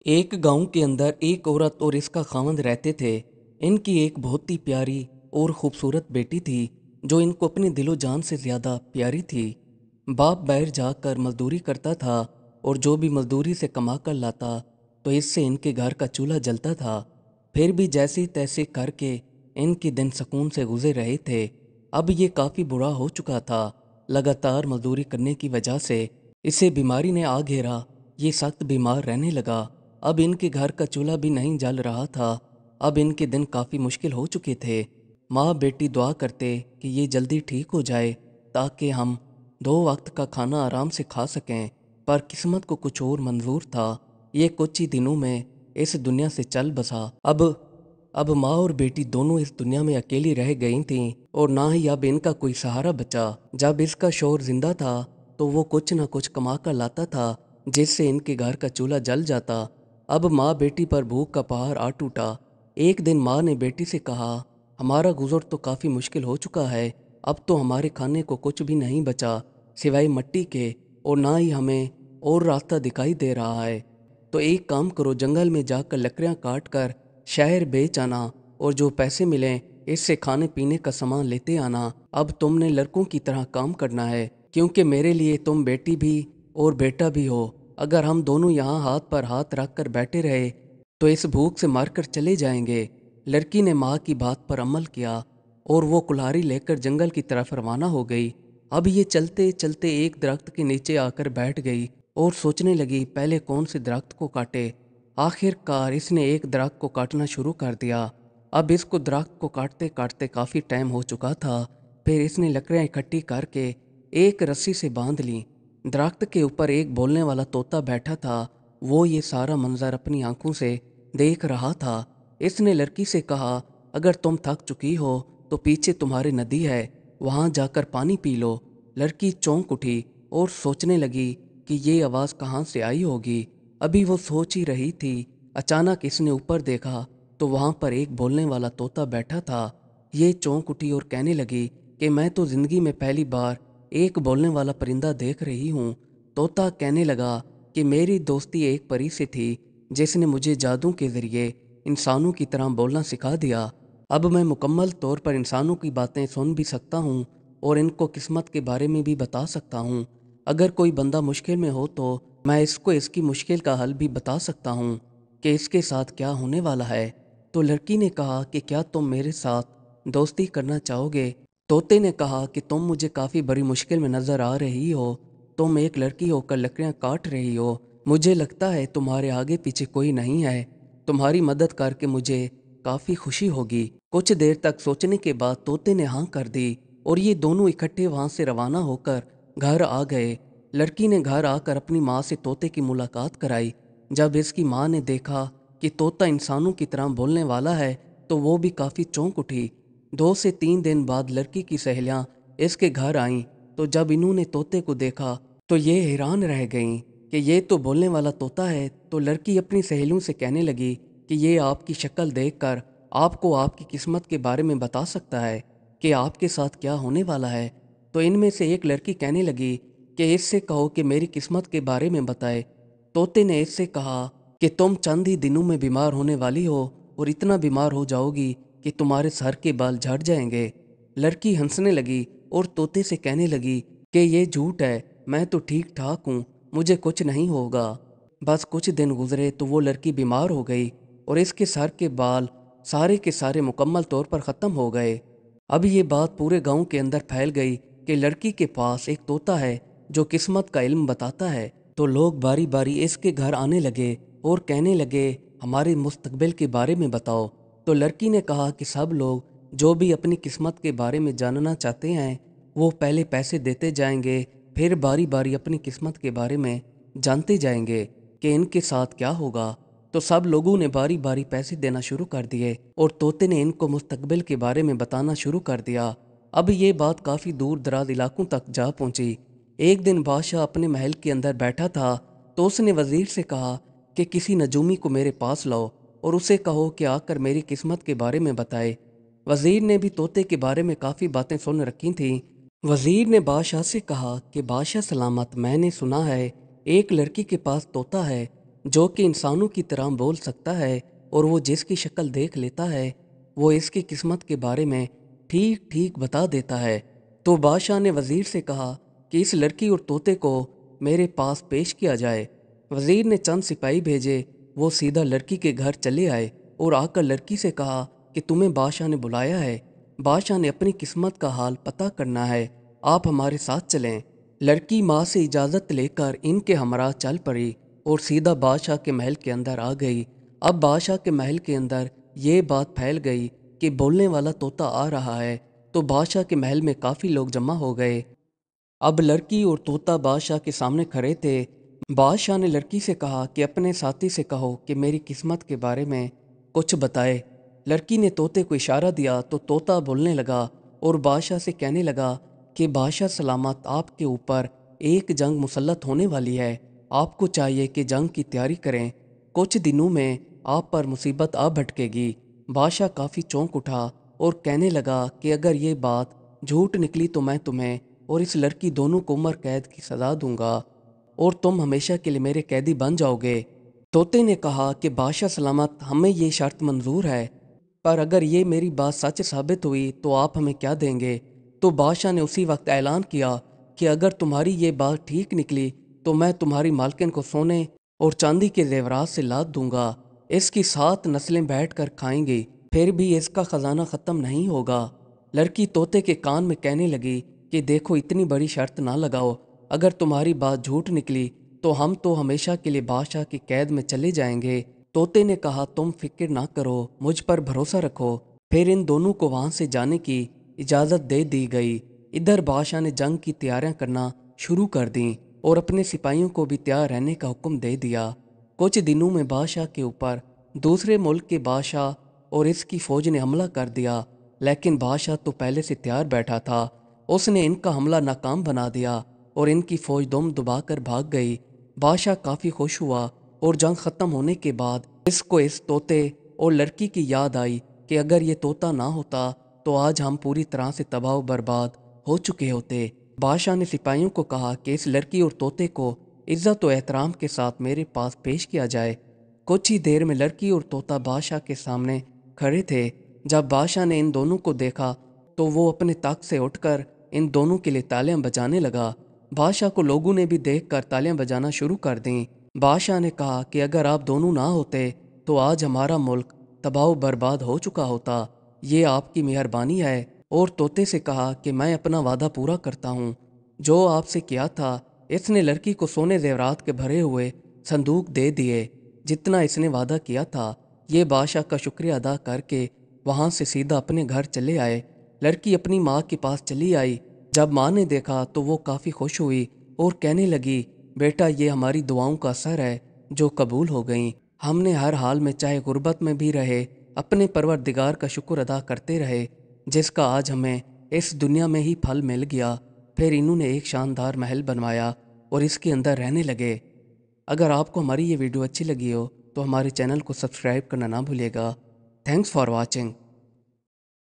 एक गांव के अंदर एक औरत और इसका खावंद रहते थे। इनकी एक बहुत ही प्यारी और खूबसूरत बेटी थी जो इनको अपने दिलो जान से ज़्यादा प्यारी थी। बाप बाहर जाकर मजदूरी करता था और जो भी मजदूरी से कमा कर लाता तो इससे इनके घर का चूल्हा जलता था। फिर भी जैसे तैसे करके इनके दिन सुकून से गुजर रहे थे। अब ये काफ़ी बुरा हो चुका था। लगातार मजदूरी करने की वजह से इसे बीमारी ने आ घेरा। ये सख्त बीमार रहने लगा। अब इनके घर का चूल्हा भी नहीं जल रहा था। अब इनके दिन काफ़ी मुश्किल हो चुके थे। माँ बेटी दुआ करते कि ये जल्दी ठीक हो जाए ताकि हम 2 वक्त का खाना आराम से खा सकें। पर किस्मत को कुछ और मंजूर था। ये कुछ ही दिनों में इस दुनिया से चल बसा। अब माँ और बेटी दोनों इस दुनिया में अकेली रह गई थीं और ना ही अब इनका कोई सहारा बचा। जब इसका शौहर जिंदा था तो वो कुछ ना कुछ कमा कर लाता था जिससे इनके घर का चूल्हा जल जाता। अब माँ बेटी पर भूख का पहाड़ आ टूटा। एक दिन माँ ने बेटी से कहा, हमारा गुजर तो काफ़ी मुश्किल हो चुका है। अब तो हमारे खाने को कुछ भी नहीं बचा सिवाय मिट्टी के, और ना ही हमें और रास्ता दिखाई दे रहा है। तो एक काम करो, जंगल में जाकर लकड़ियाँ काट कर शहर बेच आना और जो पैसे मिलें इससे खाने पीने का सामान लेते आना। अब तुमने लड़कों की तरह काम करना है क्योंकि मेरे लिए तुम बेटी भी और बेटा भी हो। अगर हम दोनों यहाँ हाथ पर हाथ रख कर बैठे रहे तो इस भूख से मरकर चले जाएंगे। लड़की ने माँ की बात पर अमल किया और वो कुल्हाड़ी लेकर जंगल की तरफ रवाना हो गई। अब ये चलते चलते एक दरख्त के नीचे आकर बैठ गई और सोचने लगी पहले कौन से दरख्त को काटे। आखिरकार इसने एक दरख्त को काटना शुरू कर दिया। अब इसको दरख्त को काटते काटते काफ़ी टाइम हो चुका था। फिर इसने लकड़ियाँ इकट्ठी करके एक रस्सी से बांध ली। दरख्त के ऊपर एक बोलने वाला तोता बैठा था। वो ये सारा मंजर अपनी आंखों से देख रहा था। इसने लड़की से कहा, अगर तुम थक चुकी हो तो पीछे तुम्हारी नदी है, वहाँ जाकर पानी पी लो। लड़की चौंक उठी और सोचने लगी कि ये आवाज़ कहाँ से आई होगी। अभी वो सोच ही रही थी, अचानक इसने ऊपर देखा तो वहाँ पर एक बोलने वाला तोता बैठा था। ये चौंक उठी और कहने लगी कि मैं तो ज़िंदगी में पहली बार एक बोलने वाला परिंदा देख रही हूँ। तोता कहने लगा कि मेरी दोस्ती एक परी से थी जिसने मुझे जादू के ज़रिए इंसानों की तरह बोलना सिखा दिया। अब मैं मुकम्मल तौर पर इंसानों की बातें सुन भी सकता हूँ और इनको किस्मत के बारे में भी बता सकता हूँ। अगर कोई बंदा मुश्किल में हो तो मैं इसको इसकी मुश्किल का हल भी बता सकता हूँ कि इसके साथ क्या होने वाला है। तो लड़की ने कहा कि क्या तुम मेरे साथ दोस्ती करना चाहोगे। तोते ने कहा कि तुम मुझे काफ़ी बड़ी मुश्किल में नज़र आ रही हो। तुम एक लड़की होकर लकड़ियाँ काट रही हो। मुझे लगता है तुम्हारे आगे पीछे कोई नहीं है। तुम्हारी मदद करके मुझे काफ़ी खुशी होगी। कुछ देर तक सोचने के बाद तोते ने हाँ कर दी और ये दोनों इकट्ठे वहाँ से रवाना होकर घर आ गए। लड़की ने घर आकर अपनी माँ से तोते की मुलाकात कराई। जब इसकी माँ ने देखा कि तोता इंसानों की तरह बोलने वाला है तो वो भी काफ़ी चौंक उठी। 2 से 3 दिन बाद लड़की की सहेलियाँ इसके घर आईं तो जब इन्होंने तोते को देखा तो ये हैरान रह गईं कि ये तो बोलने वाला तोता है। तो लड़की अपनी सहेलियों से कहने लगी कि ये आपकी शक्ल देखकर आपको आपकी किस्मत के बारे में बता सकता है कि आपके साथ क्या होने वाला है। तो इनमें से एक लड़की कहने लगी कि इससे कहो कि मेरी किस्मत के बारे में बताए। तोते ने इससे कहा कि तुम चंद ही दिनों में बीमार होने वाली हो और इतना बीमार हो जाओगी कि तुम्हारे सर के बाल झड़ जाएंगे। लड़की हंसने लगी और तोते से कहने लगी कि ये झूठ है, मैं तो ठीक ठाक हूँ, मुझे कुछ नहीं होगा। बस कुछ दिन गुजरे तो वो लड़की बीमार हो गई और इसके सर के बाल सारे के सारे मुकम्मल तौर पर ख़त्म हो गए। अब ये बात पूरे गांव के अंदर फैल गई कि लड़की के पास एक तोता है जो किस्मत का इल्म बताता है। तो लोग बारी बारी इसके घर आने लगे और कहने लगे, हमारे मुस्तकबिल के बारे में बताओ। तो लड़की ने कहा कि सब लोग जो भी अपनी किस्मत के बारे में जानना चाहते हैं वो पहले पैसे देते जाएंगे, फिर बारी बारी अपनी किस्मत के बारे में जानते जाएंगे कि इनके साथ क्या होगा। तो सब लोगों ने बारी बारी पैसे देना शुरू कर दिए और तोते ने इनको मुस्तकबिल के बारे में बताना शुरू कर दिया। अब ये बात काफ़ी दूर दराज इलाकों तक जा पहुंची। एक दिन बादशाह अपने महल के अंदर बैठा था तो उसने वजीर से कहा कि किसी नजूमी को मेरे पास लाओ और उसे कहो कि आकर मेरी किस्मत के बारे में बताए। वजीर ने भी तोते के बारे में काफ़ी बातें सुन रखी थीं। वजीर ने बादशाह से कहा कि बादशाह सलामत, मैंने सुना है एक लड़की के पास तोता है जो कि इंसानों की तरह बोल सकता है और वो जिसकी शक्ल देख लेता है वो इसकी किस्मत के बारे में ठीक ठीक बता देता है। तो बादशाह ने वज़ीर से कहा कि इस लड़की और तोते को मेरे पास पेश किया जाए। वज़ीर ने चंद सिपाही भेजे, वो सीधा लड़की के घर चले आए और आकर लड़की से कहा कि तुम्हें बादशाह ने बुलाया है, बादशाह ने अपनी किस्मत का हाल पता करना है, आप हमारे साथ चलें। लड़की माँ से इजाज़त लेकर इनके हमरा चल पड़ी और सीधा बादशाह के महल के अंदर आ गई। अब बादशाह के महल के अंदर ये बात फैल गई कि बोलने वाला तोता आ रहा है, तो बादशाह के महल में काफ़ी लोग जमा हो गए। अब लड़की और तोता बादशाह के सामने खड़े थे। बादशाह ने लड़की से कहा कि अपने साथी से कहो कि मेरी किस्मत के बारे में कुछ बताए। लड़की ने तोते को इशारा दिया तो तोता बोलने लगा और बादशाह से कहने लगा कि बादशाह सलामत, आपके ऊपर एक जंग मुसल्लत होने वाली है, आपको चाहिए कि जंग की तैयारी करें, कुछ दिनों में आप पर मुसीबत आ भटकेगी। बादशाह काफ़ी चौंक उठा और कहने लगा कि अगर ये बात झूठ निकली तो मैं तुम्हें और इस लड़की दोनों को उम्र कैद की सज़ा दूंगा और तुम हमेशा के लिए मेरे कैदी बन जाओगे। तोते ने कहा कि बादशाह सलामत, हमें ये शर्त मंजूर है, पर अगर ये मेरी बात सच साबित हुई तो आप हमें क्या देंगे। तो बादशाह ने उसी वक्त ऐलान किया कि अगर तुम्हारी ये बात ठीक निकली तो मैं तुम्हारी मालकिन को सोने और चांदी के जेवरात से लाद दूंगा, इसकी 7 नस्लें बैठ कर खाएंगी, फिर भी इसका ख़जाना ख़त्म नहीं होगा। लड़की तोते के कान में कहने लगी कि देखो, इतनी बड़ी शर्त ना लगाओ, अगर तुम्हारी बात झूठ निकली तो हम तो हमेशा के लिए बादशाह की कैद में चले जाएंगे। तोते ने कहा तुम फिक्र ना करो, मुझ पर भरोसा रखो। फिर इन दोनों को वहां से जाने की इजाज़त दे दी गई। इधर बादशाह ने जंग की तैयारियां करना शुरू कर दी और अपने सिपाहियों को भी तैयार रहने का हुक्म दे दिया। कुछ दिनों में बादशाह के ऊपर दूसरे मुल्क के बादशाह और इसकी फौज ने हमला कर दिया, लेकिन बादशाह तो पहले से तैयार बैठा था। उसने इनका हमला नाकाम बना दिया और इनकी फौज दुम दबाकर भाग गई। बादशाह काफ़ी खुश हुआ और जंग ख़त्म होने के बाद इसको इस तोते और लड़की की याद आई कि अगर ये तोता ना होता तो आज हम पूरी तरह से तबाह व बर्बाद हो चुके होते। बादशाह ने सिपाहियों को कहा कि इस लड़की और तोते को इज्जत और एहतराम के साथ मेरे पास पेश किया जाए। कुछ ही देर में लड़की और तोता बादशाह के सामने खड़े थे। जब बादशाह ने इन दोनों को देखा तो वो अपने तख्त से उठकर इन दोनों के लिए तालियां बजाने लगा। बादशाह को लोगों ने भी देखकर तालियां बजाना शुरू कर दी। बादशाह ने कहा कि अगर आप दोनों ना होते तो आज हमारा मुल्क तबाह बर्बाद हो चुका होता, ये आपकी मेहरबानी है। और तोते से कहा कि मैं अपना वादा पूरा करता हूँ, जो आपसे किया था। इसने लड़की को सोने जेवरात के भरे हुए संदूक दे दिए जितना इसने वादा किया था। ये बादशाह का शुक्रिया अदा करके वहाँ से सीधा अपने घर चले आए। लड़की अपनी माँ के पास चली आई। जब माँ ने देखा तो वो काफ़ी खुश हुई और कहने लगी, बेटा, ये हमारी दुआओं का असर है जो कबूल हो गईं। हमने हर हाल में चाहे गुर्बत में भी रहे अपने परवरदिगार का शुक्र अदा करते रहे, जिसका आज हमें इस दुनिया में ही फल मिल गया। फिर इन्होंने एक शानदार महल बनवाया और इसके अंदर रहने लगे। अगर आपको हमारी ये वीडियो अच्छी लगी हो तो हमारे चैनल को सब्सक्राइब करना ना भूलिएगा। Thanks for watching.